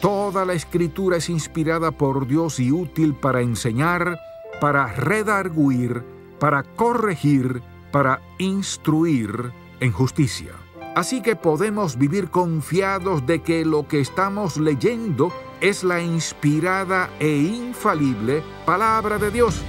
Toda la Escritura es inspirada por Dios y útil para enseñar, para redarguir, para corregir, para instruir en justicia. Así que podemos vivir confiados de que lo que estamos leyendo es la inspirada e infalible palabra de Dios.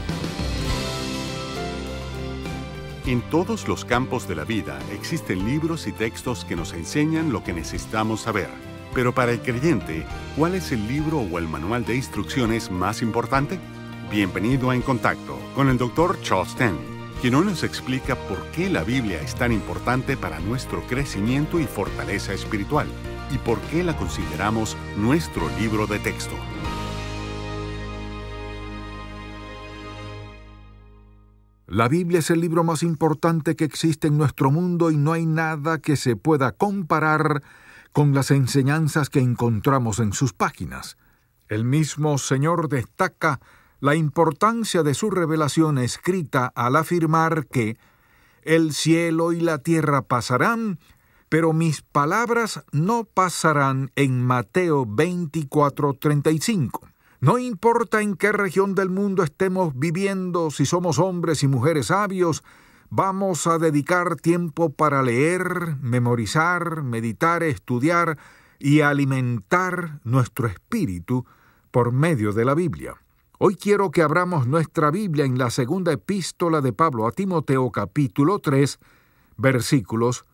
En todos los campos de la vida existen libros y textos que nos enseñan lo que necesitamos saber. Pero para el creyente, ¿cuál es el libro o el manual de instrucciones más importante? Bienvenido a En Contacto con el Dr. Charles Stanley, quien hoy nos explica por qué la Biblia es tan importante para nuestro crecimiento y fortaleza espiritual y por qué la consideramos nuestro libro de texto. La Biblia es el libro más importante que existe en nuestro mundo y no hay nada que se pueda comparar con las enseñanzas que encontramos en sus páginas. El mismo Señor destaca la importancia de su revelación escrita al afirmar que el cielo y la tierra pasarán, pero mis palabras no pasarán en Mateo 24:35. No importa en qué región del mundo estemos viviendo, si somos hombres y mujeres sabios, vamos a dedicar tiempo para leer, memorizar, meditar, estudiar y alimentar nuestro espíritu por medio de la Biblia. Hoy quiero que abramos nuestra Biblia en la segunda epístola de Pablo a Timoteo, capítulo 3, versículos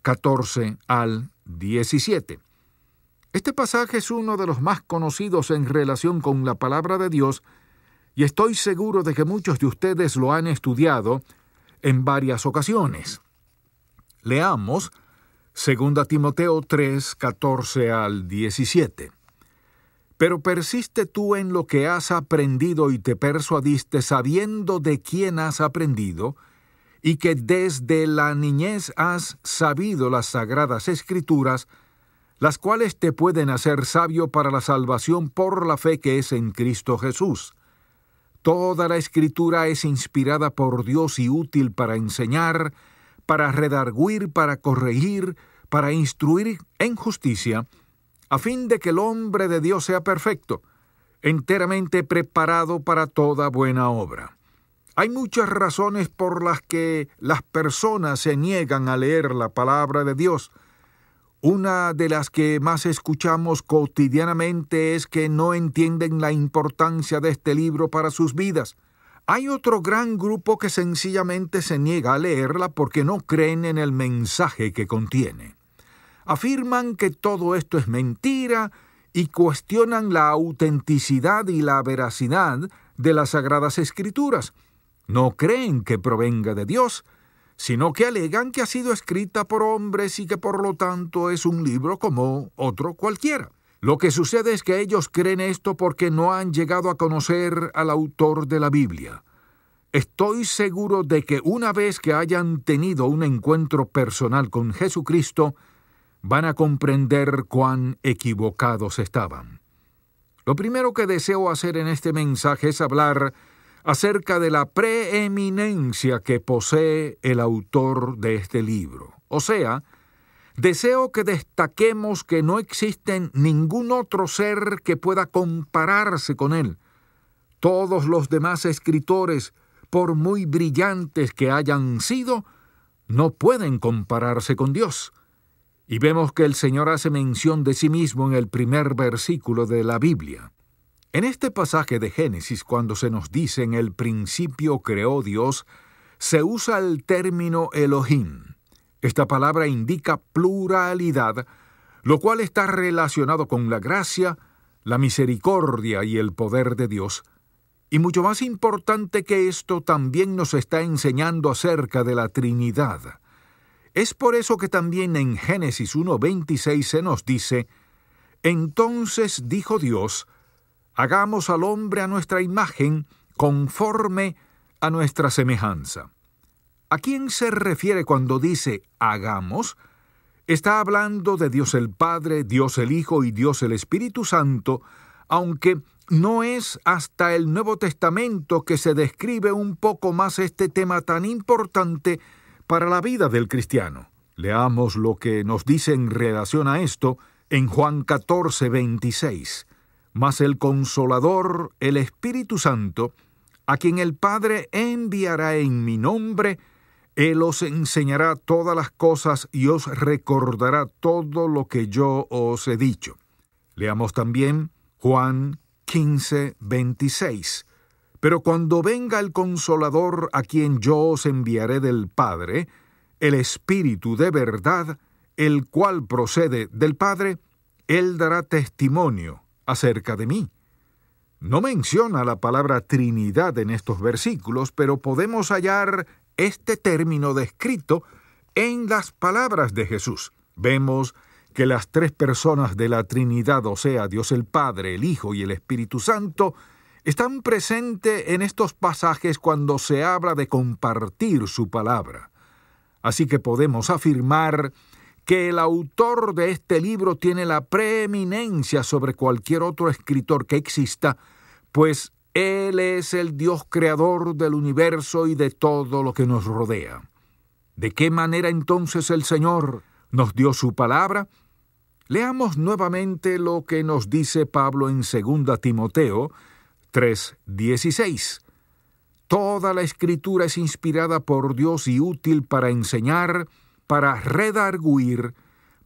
14 al 17. Este pasaje es uno de los más conocidos en relación con la palabra de Dios y estoy seguro de que muchos de ustedes lo han estudiado en varias ocasiones. Leamos 2 Timoteo 3, 14 al 17. Pero persiste tú en lo que has aprendido y te persuadiste sabiendo de quién has aprendido, y que desde la niñez has sabido las sagradas Escrituras, las cuales te pueden hacer sabio para la salvación por la fe que es en Cristo Jesús. Toda la Escritura es inspirada por Dios y útil para enseñar, para redarguir, para corregir, para instruir en justicia, a fin de que el hombre de Dios sea perfecto, enteramente preparado para toda buena obra. Hay muchas razones por las que las personas se niegan a leer la palabra de Dios. Una de las que más escuchamos cotidianamente es que no entienden la importancia de este libro para sus vidas. Hay otro gran grupo que sencillamente se niega a leerla porque no creen en el mensaje que contiene. Afirman que todo esto es mentira y cuestionan la autenticidad y la veracidad de las Sagradas Escrituras. No creen que provenga de Dios, sino que alegan que ha sido escrita por hombres y que por lo tanto es un libro como otro cualquiera. Lo que sucede es que ellos creen esto porque no han llegado a conocer al autor de la Biblia. Estoy seguro de que una vez que hayan tenido un encuentro personal con Jesucristo, van a comprender cuán equivocados estaban. Lo primero que deseo hacer en este mensaje es hablar acerca de la preeminencia que posee el autor de este libro. O sea, deseo que destaquemos que no existe ningún otro ser que pueda compararse con él. Todos los demás escritores, por muy brillantes que hayan sido, no pueden compararse con Dios. Y vemos que el Señor hace mención de sí mismo en el primer versículo de la Biblia. En este pasaje de Génesis, cuando se nos dice en el principio creó Dios, se usa el término Elohim. Esta palabra indica pluralidad, lo cual está relacionado con la gracia, la misericordia y el poder de Dios. Y mucho más importante que esto, también nos está enseñando acerca de la Trinidad. Es por eso que también en Génesis 1:26 se nos dice: entonces dijo Dios, hagamos al hombre a nuestra imagen, conforme a nuestra semejanza. ¿A quién se refiere cuando dice hagamos? Está hablando de Dios el Padre, Dios el Hijo y Dios el Espíritu Santo, aunque no es hasta el Nuevo Testamento que se describe un poco más este tema tan importante para la vida del cristiano. Leamos lo que nos dice en relación a esto En Juan 14:26, mas el Consolador, el Espíritu Santo, a quien el Padre enviará en mi nombre, Él os enseñará todas las cosas y os recordará todo lo que yo os he dicho. Leamos también Juan 15:26. Pero cuando venga el Consolador a quien yo os enviaré del Padre, el Espíritu de verdad, el cual procede del Padre, Él dará testimonio acerca de mí. No menciona la palabra Trinidad en estos versículos, pero podemos hallar este término descrito en las palabras de Jesús. Vemos que las tres personas de la Trinidad, o sea, Dios el Padre, el Hijo y el Espíritu Santo, están presentes en estos pasajes cuando se habla de compartir su palabra. Así que podemos afirmar que el autor de este libro tiene la preeminencia sobre cualquier otro escritor que exista, pues Él es el Dios creador del universo y de todo lo que nos rodea. ¿De qué manera entonces el Señor nos dio su palabra? Leamos nuevamente lo que nos dice Pablo en 2 Timoteo 3:16. Toda la Escritura es inspirada por Dios y útil para enseñar, para redarguir,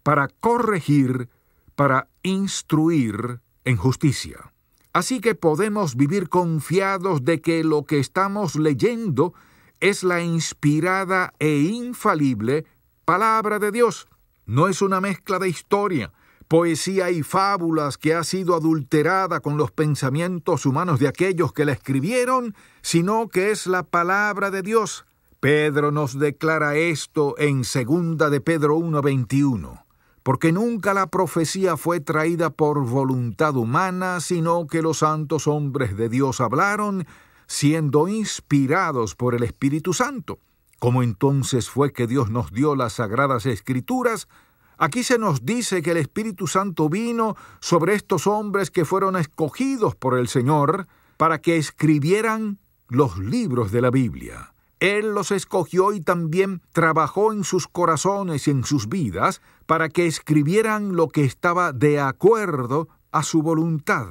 para corregir, para instruir en justicia. Así que podemos vivir confiados de que lo que estamos leyendo es la inspirada e infalible palabra de Dios. No es una mezcla de historia, poesía y fábulas que ha sido adulterada con los pensamientos humanos de aquellos que la escribieron, sino que es la palabra de Dios. Pedro nos declara esto en 2 de Pedro 1:21, porque nunca la profecía fue traída por voluntad humana, sino que los santos hombres de Dios hablaron, siendo inspirados por el Espíritu Santo. ¿Cómo entonces fue que Dios nos dio las Sagradas Escrituras? Aquí se nos dice que el Espíritu Santo vino sobre estos hombres que fueron escogidos por el Señor para que escribieran los libros de la Biblia. Él los escogió y también trabajó en sus corazones y en sus vidas para que escribieran lo que estaba de acuerdo a su voluntad.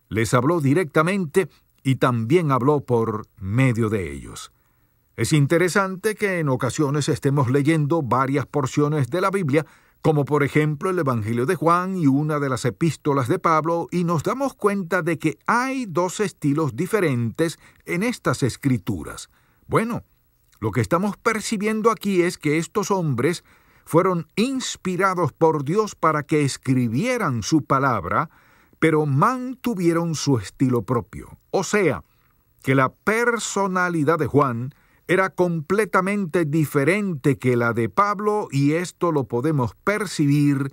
Les habló directamente y también habló por medio de ellos. Es interesante que en ocasiones estemos leyendo varias porciones de la Biblia, como por ejemplo el Evangelio de Juan y una de las epístolas de Pablo, y nos damos cuenta de que hay dos estilos diferentes en estas escrituras. Bueno, lo que estamos percibiendo aquí es que estos hombres fueron inspirados por Dios para que escribieran su palabra, pero mantuvieron su estilo propio. O sea, que la personalidad de Juan era completamente diferente que la de Pablo, y esto lo podemos percibir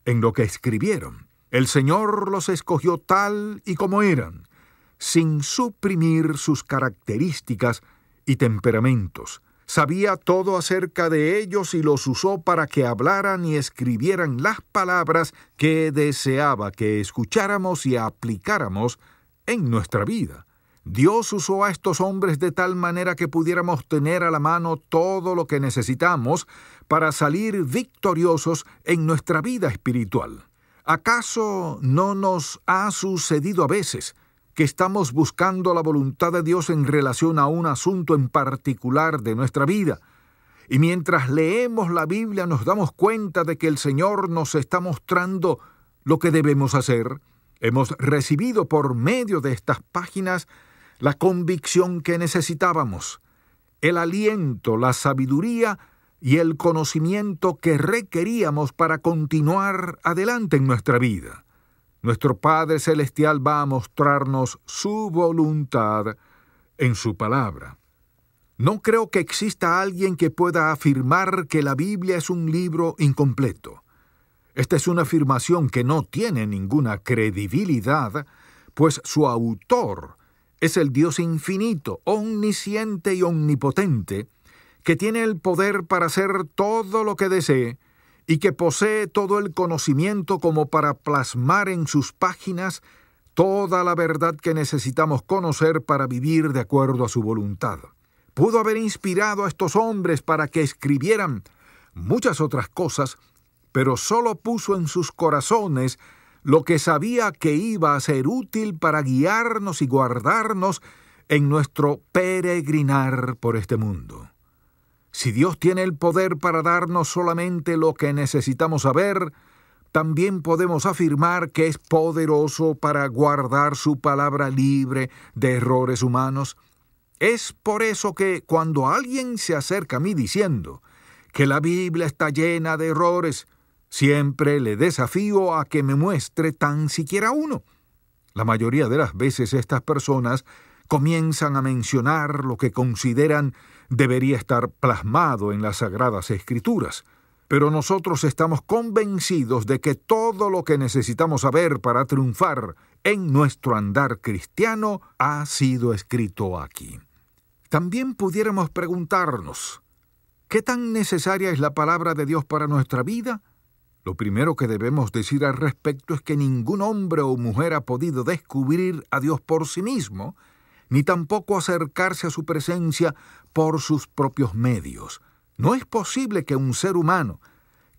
en lo que escribieron. El Señor los escogió tal y como eran, sin suprimir sus características y temperamentos. Sabía todo acerca de ellos y los usó para que hablaran y escribieran las palabras que deseaba que escucháramos y aplicáramos en nuestra vida. Dios usó a estos hombres de tal manera que pudiéramos tener a la mano todo lo que necesitamos para salir victoriosos en nuestra vida espiritual. ¿Acaso no nos ha sucedido a veces que estamos buscando la voluntad de Dios en relación a un asunto en particular de nuestra vida? Y mientras leemos la Biblia nos damos cuenta de que el Señor nos está mostrando lo que debemos hacer. Hemos recibido por medio de estas páginas la convicción que necesitábamos, el aliento, la sabiduría y el conocimiento que requeríamos para continuar adelante en nuestra vida. Nuestro Padre Celestial va a mostrarnos su voluntad en su palabra. No creo que exista alguien que pueda afirmar que la Biblia es un libro incompleto. Esta es una afirmación que no tiene ninguna credibilidad, pues su autor es el Dios infinito, omnisciente y omnipotente, que tiene el poder para hacer todo lo que desee y que posee todo el conocimiento como para plasmar en sus páginas toda la verdad que necesitamos conocer para vivir de acuerdo a su voluntad. Pudo haber inspirado a estos hombres para que escribieran muchas otras cosas, pero solo puso en sus corazones lo que sabía que iba a ser útil para guiarnos y guardarnos en nuestro peregrinar por este mundo. Si Dios tiene el poder para darnos solamente lo que necesitamos saber, también podemos afirmar que es poderoso para guardar su palabra libre de errores humanos. Es por eso que cuando alguien se acerca a mí diciendo que la Biblia está llena de errores, siempre le desafío a que me muestre tan siquiera uno. La mayoría de las veces estas personas comienzan a mencionar lo que consideran debería estar plasmado en las Sagradas Escrituras. Pero nosotros estamos convencidos de que todo lo que necesitamos saber para triunfar en nuestro andar cristiano ha sido escrito aquí. También pudiéramos preguntarnos, ¿qué tan necesaria es la palabra de Dios para nuestra vida? Lo primero que debemos decir al respecto es que ningún hombre o mujer ha podido descubrir a Dios por sí mismo, ni tampoco acercarse a su presencia por sus propios medios. No es posible que un ser humano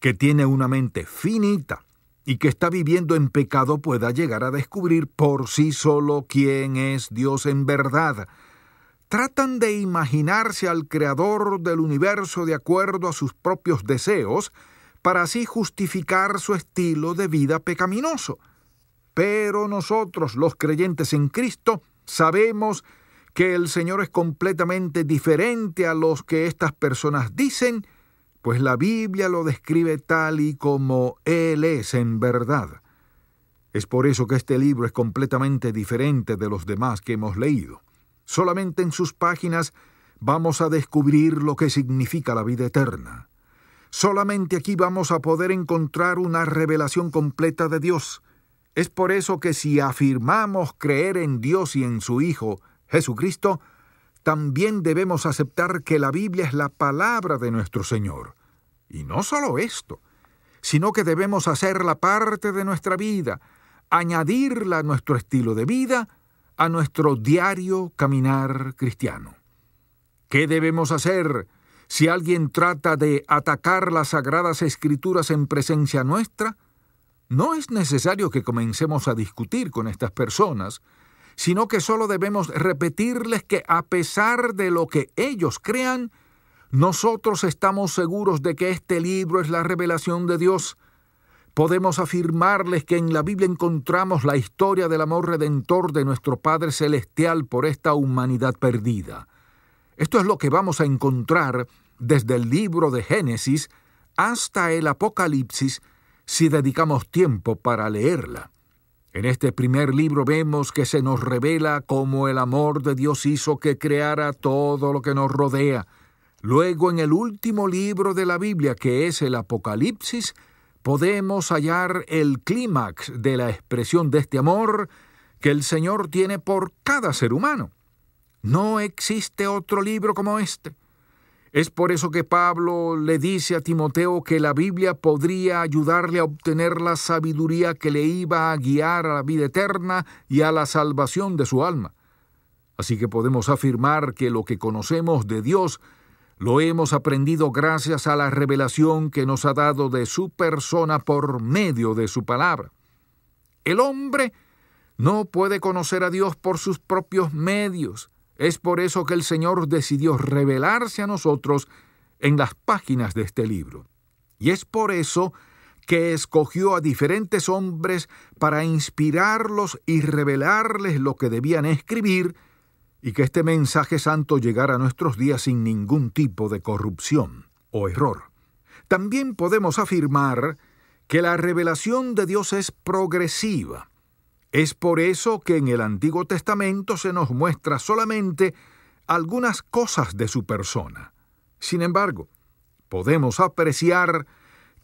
que tiene una mente finita y que está viviendo en pecado pueda llegar a descubrir por sí solo quién es Dios en verdad. Tratan de imaginarse al Creador del universo de acuerdo a sus propios deseos para así justificar su estilo de vida pecaminoso. Pero nosotros, los creyentes en Cristo, sabemos que el Señor es completamente diferente a los que estas personas dicen, pues la Biblia lo describe tal y como Él es en verdad. Es por eso que este libro es completamente diferente de los demás que hemos leído. Solamente en sus páginas vamos a descubrir lo que significa la vida eterna. Solamente aquí vamos a poder encontrar una revelación completa de Dios. Es por eso que si afirmamos creer en Dios y en su Hijo, Jesucristo, también debemos aceptar que la Biblia es la palabra de nuestro Señor. Y no solo esto, sino que debemos hacerla parte de nuestra vida, añadirla a nuestro estilo de vida, a nuestro diario caminar cristiano. ¿Qué debemos hacer si alguien trata de atacar las Sagradas Escrituras en presencia nuestra? No es necesario que comencemos a discutir con estas personas, sino que solo debemos repetirles que a pesar de lo que ellos crean, nosotros estamos seguros de que este libro es la revelación de Dios. Podemos afirmarles que en la Biblia encontramos la historia del amor redentor de nuestro Padre Celestial por esta humanidad perdida. Esto es lo que vamos a encontrar desde el libro de Génesis hasta el Apocalipsis si dedicamos tiempo para leerla. En este primer libro vemos que se nos revela cómo el amor de Dios hizo que creara todo lo que nos rodea. Luego, en el último libro de la Biblia, que es el Apocalipsis, podemos hallar el clímax de la expresión de este amor que el Señor tiene por cada ser humano. No existe otro libro como este. Es por eso que Pablo le dice a Timoteo que la Biblia podría ayudarle a obtener la sabiduría que le iba a guiar a la vida eterna y a la salvación de su alma. Así que podemos afirmar que lo que conocemos de Dios lo hemos aprendido gracias a la revelación que nos ha dado de su persona por medio de su palabra. El hombre no puede conocer a Dios por sus propios medios. Es por eso que el Señor decidió revelarse a nosotros en las páginas de este libro. Y es por eso que escogió a diferentes hombres para inspirarlos y revelarles lo que debían escribir y que este mensaje santo llegara a nuestros días sin ningún tipo de corrupción o error. También podemos afirmar que la revelación de Dios es progresiva. Es por eso que en el Antiguo Testamento se nos muestra solamente algunas cosas de su persona. Sin embargo, podemos apreciar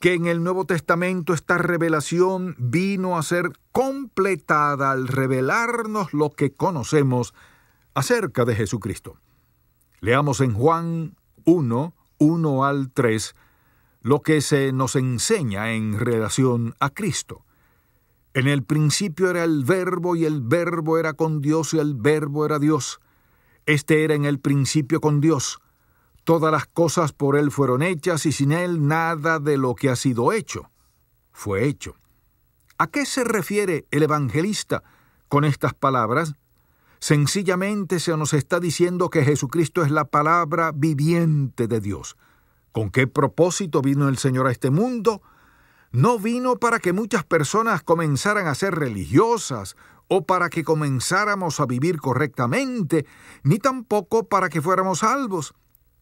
que en el Nuevo Testamento esta revelación vino a ser completada al revelarnos lo que conocemos acerca de Jesucristo. Leamos en Juan 1 al 3, lo que se nos enseña en relación a Cristo. En el principio era el Verbo, y el Verbo era con Dios, y el Verbo era Dios. Este era en el principio con Dios. Todas las cosas por Él fueron hechas, y sin Él nada de lo que ha sido hecho. fue hecho. ¿A qué se refiere el evangelista con estas palabras? Sencillamente se nos está diciendo que Jesucristo es la palabra viviente de Dios. ¿Con qué propósito vino el Señor a este mundo? No vino para que muchas personas comenzaran a ser religiosas o para que comenzáramos a vivir correctamente, ni tampoco para que fuéramos salvos.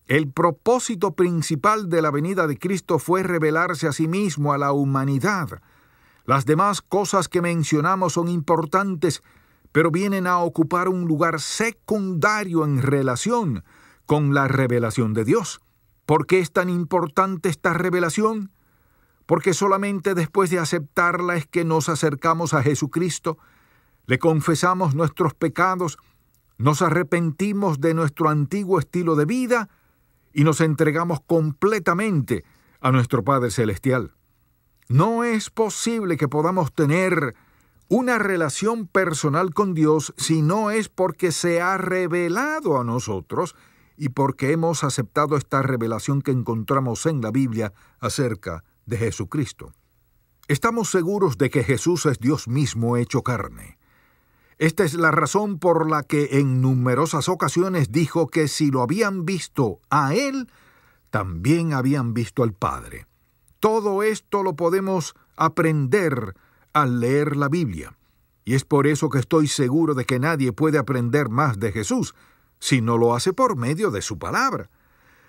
El propósito principal de la venida de Cristo fue revelarse a sí mismo a la humanidad. Las demás cosas que mencionamos son importantes, pero vienen a ocupar un lugar secundario en relación con la revelación de Dios. ¿Por qué es tan importante esta revelación? Porque solamente después de aceptarla es que nos acercamos a Jesucristo, le confesamos nuestros pecados, nos arrepentimos de nuestro antiguo estilo de vida y nos entregamos completamente a nuestro Padre Celestial. No es posible que podamos tener una relación personal con Dios si no es porque se ha revelado a nosotros y porque hemos aceptado esta revelación que encontramos en la Biblia acerca de Jesucristo. Estamos seguros de que Jesús es Dios mismo hecho carne. Esta es la razón por la que en numerosas ocasiones dijo que si lo habían visto a Él, también habían visto al Padre. Todo esto lo podemos aprender al leer la Biblia. Y es por eso que estoy seguro de que nadie puede aprender más de Jesús si no lo hace por medio de su palabra.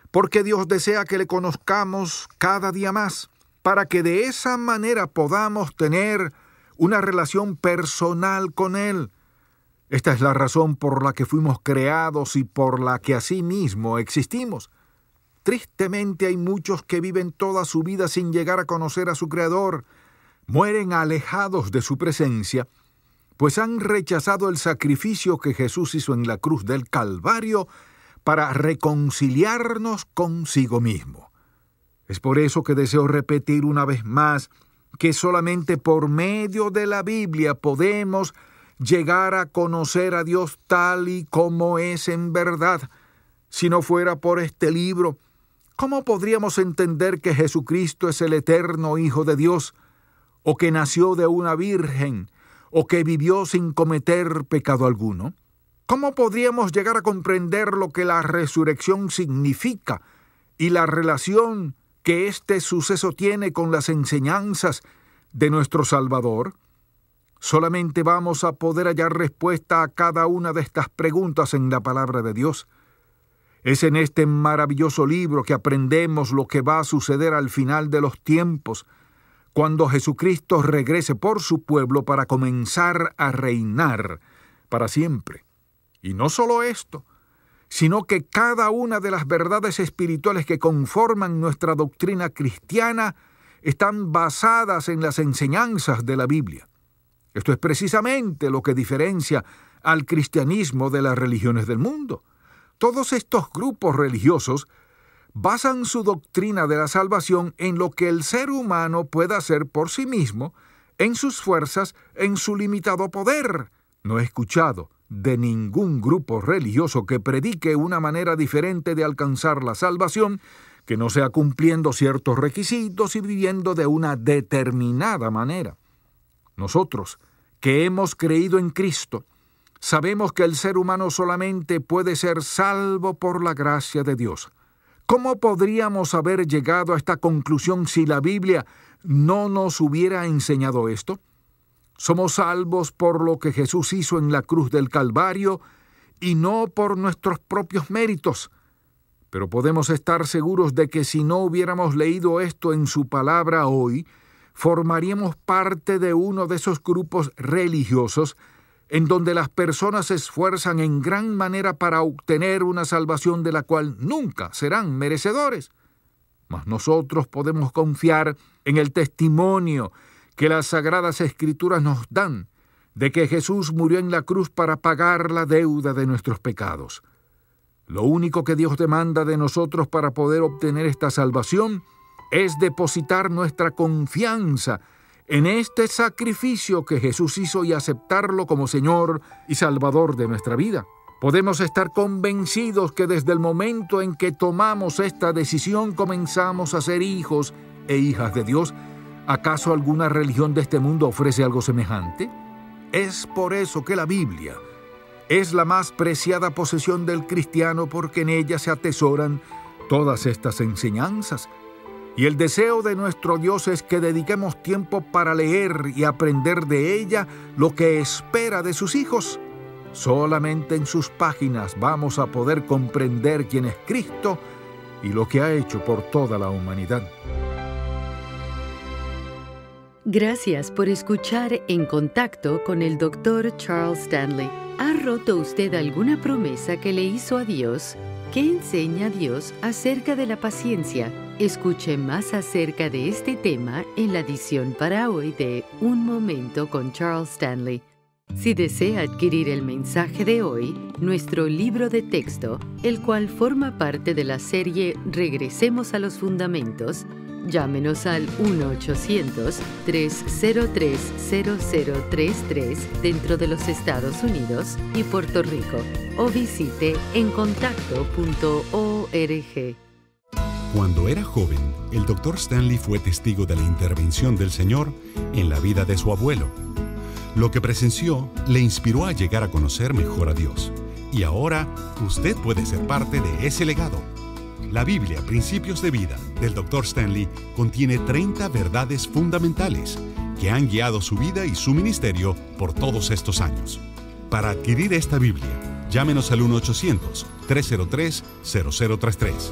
Porque Dios desea que le conozcamos cada día más, para que de esa manera podamos tener una relación personal con Él. Esta es la razón por la que fuimos creados y por la que asimismo existimos. Tristemente hay muchos que viven toda su vida sin llegar a conocer a su Creador. Mueren alejados de su presencia, pues han rechazado el sacrificio que Jesús hizo en la cruz del Calvario para reconciliarnos consigo mismo. Es por eso que deseo repetir una vez más que solamente por medio de la Biblia podemos llegar a conocer a Dios tal y como es en verdad. Si no fuera por este libro, ¿cómo podríamos entender que Jesucristo es el eterno Hijo de Dios, o que nació de una virgen, o que vivió sin cometer pecado alguno? ¿Cómo podríamos llegar a comprender lo que la resurrección significa y la relación que este suceso tiene con las enseñanzas de nuestro Salvador? Solamente vamos a poder hallar respuesta a cada una de estas preguntas en la palabra de Dios. Es en este maravilloso libro que aprendemos lo que va a suceder al final de los tiempos, cuando Jesucristo regrese por su pueblo para comenzar a reinar para siempre. Y no solo esto, sino que cada una de las verdades espirituales que conforman nuestra doctrina cristiana están basadas en las enseñanzas de la Biblia. Esto es precisamente lo que diferencia al cristianismo de las religiones del mundo. Todos estos grupos religiosos basan su doctrina de la salvación en lo que el ser humano pueda hacer por sí mismo, en sus fuerzas, en su limitado poder. No he escuchado de ningún grupo religioso que predique una manera diferente de alcanzar la salvación, que no sea cumpliendo ciertos requisitos y viviendo de una determinada manera. Nosotros, que hemos creído en Cristo, sabemos que el ser humano solamente puede ser salvo por la gracia de Dios. ¿Cómo podríamos haber llegado a esta conclusión si la Biblia no nos hubiera enseñado esto? Somos salvos por lo que Jesús hizo en la cruz del Calvario y no por nuestros propios méritos. Pero podemos estar seguros de que si no hubiéramos leído esto en su palabra hoy, formaríamos parte de uno de esos grupos religiosos en donde las personas se esfuerzan en gran manera para obtener una salvación de la cual nunca serán merecedores. Mas nosotros podemos confiar en el testimonio que las Sagradas Escrituras nos dan de que Jesús murió en la cruz para pagar la deuda de nuestros pecados. Lo único que Dios demanda de nosotros para poder obtener esta salvación es depositar nuestra confianza en este sacrificio que Jesús hizo y aceptarlo como Señor y Salvador de nuestra vida. Podemos estar convencidos que desde el momento en que tomamos esta decisión comenzamos a ser hijos e hijas de Dios, ¿Acaso alguna religión de este mundo ofrece algo semejante? Es por eso que la Biblia es la más preciada posesión del cristiano, porque en ella se atesoran todas estas enseñanzas. Y el deseo de nuestro Dios es que dediquemos tiempo para leer y aprender de ella lo que espera de sus hijos. Solamente en sus páginas vamos a poder comprender quién es Cristo y lo que ha hecho por toda la humanidad. Gracias por escuchar En Contacto con el Dr. Charles Stanley. ¿Ha roto usted alguna promesa que le hizo a Dios? ¿Qué enseña Dios acerca de la paciencia? Escuche más acerca de este tema en la edición para hoy de Un Momento con Charles Stanley. Si desea adquirir el mensaje de hoy, nuestro libro de texto, el cual forma parte de la serie Regresemos a los Fundamentos, llámenos al 1-800-303-0033 dentro de los Estados Unidos y Puerto Rico, o visite encontacto.org. Cuando era joven, el Dr. Stanley fue testigo de la intervención del Señor en la vida de su abuelo. Lo que presenció le inspiró a llegar a conocer mejor a Dios. Y ahora, usted puede ser parte de ese legado. La Biblia, Principios de Vida, del Dr. Stanley, contiene 30 verdades fundamentales que han guiado su vida y su ministerio por todos estos años. Para adquirir esta Biblia, llámenos al 1-800-303-0033.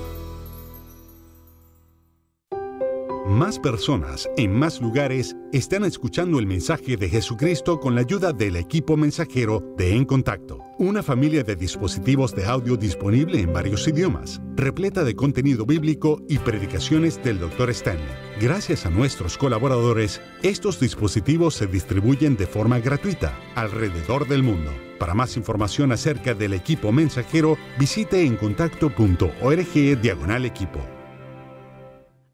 Más personas en más lugares están escuchando el mensaje de Jesucristo con la ayuda del equipo mensajero de En Contacto, una familia de dispositivos de audio disponible en varios idiomas, repleta de contenido bíblico y predicaciones del Dr. Stanley. Gracias a nuestros colaboradores, estos dispositivos se distribuyen de forma gratuita alrededor del mundo. Para más información acerca del equipo mensajero, visite encontacto.org/equipo.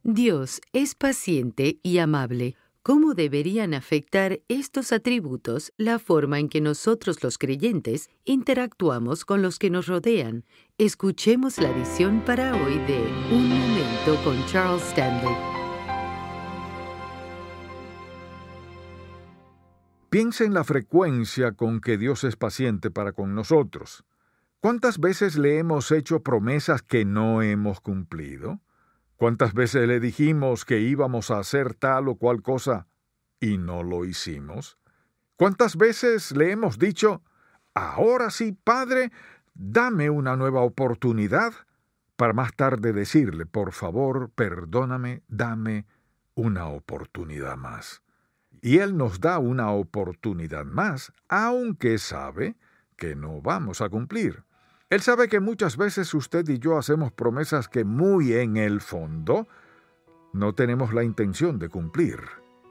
Dios es paciente y amable. ¿Cómo deberían afectar estos atributos la forma en que nosotros los creyentes interactuamos con los que nos rodean? Escuchemos la edición para hoy de Un Momento con Charles Stanley. Piensa en la frecuencia con que Dios es paciente para con nosotros. ¿Cuántas veces le hemos hecho promesas que no hemos cumplido? ¿Cuántas veces le dijimos que íbamos a hacer tal o cual cosa y no lo hicimos? ¿Cuántas veces le hemos dicho, ahora sí, Padre, dame una nueva oportunidad, para más tarde decirle, por favor, perdóname, dame una oportunidad más? Y Él nos da una oportunidad más, aunque sabe que no vamos a cumplir. Él sabe que muchas veces usted y yo hacemos promesas que muy en el fondo no tenemos la intención de cumplir.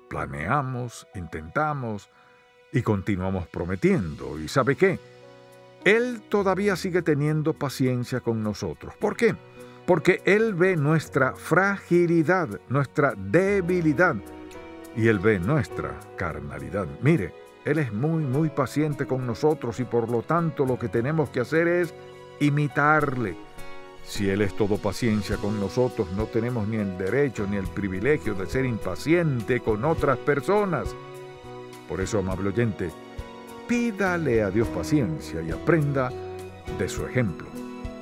Planeamos, intentamos y continuamos prometiendo. ¿Y sabe qué? Él todavía sigue teniendo paciencia con nosotros. ¿Por qué? Porque Él ve nuestra fragilidad, nuestra debilidad, y Él ve nuestra carnalidad. Mire, Él es muy paciente con nosotros y por lo tanto lo que tenemos que hacer es imitarle. Si Él es todo paciencia con nosotros, no tenemos ni el derecho ni el privilegio de ser impaciente con otras personas. Por eso, amable oyente, pídale a Dios paciencia y aprenda de su ejemplo.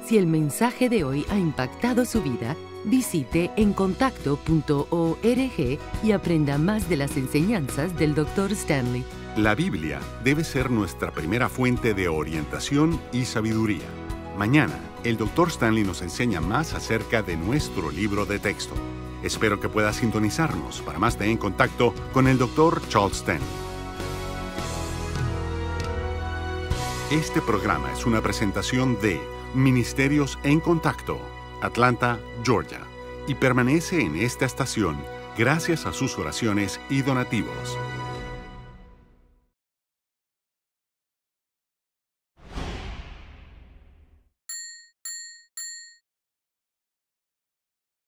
Si el mensaje de hoy ha impactado su vida, visite encontacto.org y aprenda más de las enseñanzas del Dr. Stanley. La Biblia debe ser nuestra primera fuente de orientación y sabiduría. Mañana, el Dr. Stanley nos enseña más acerca de nuestro libro de texto. Espero que pueda sintonizarnos para más de En Contacto con el Dr. Charles Stanley. Este programa es una presentación de Ministerios En Contacto, Atlanta, Georgia, y permanece en esta estación gracias a sus oraciones y donativos.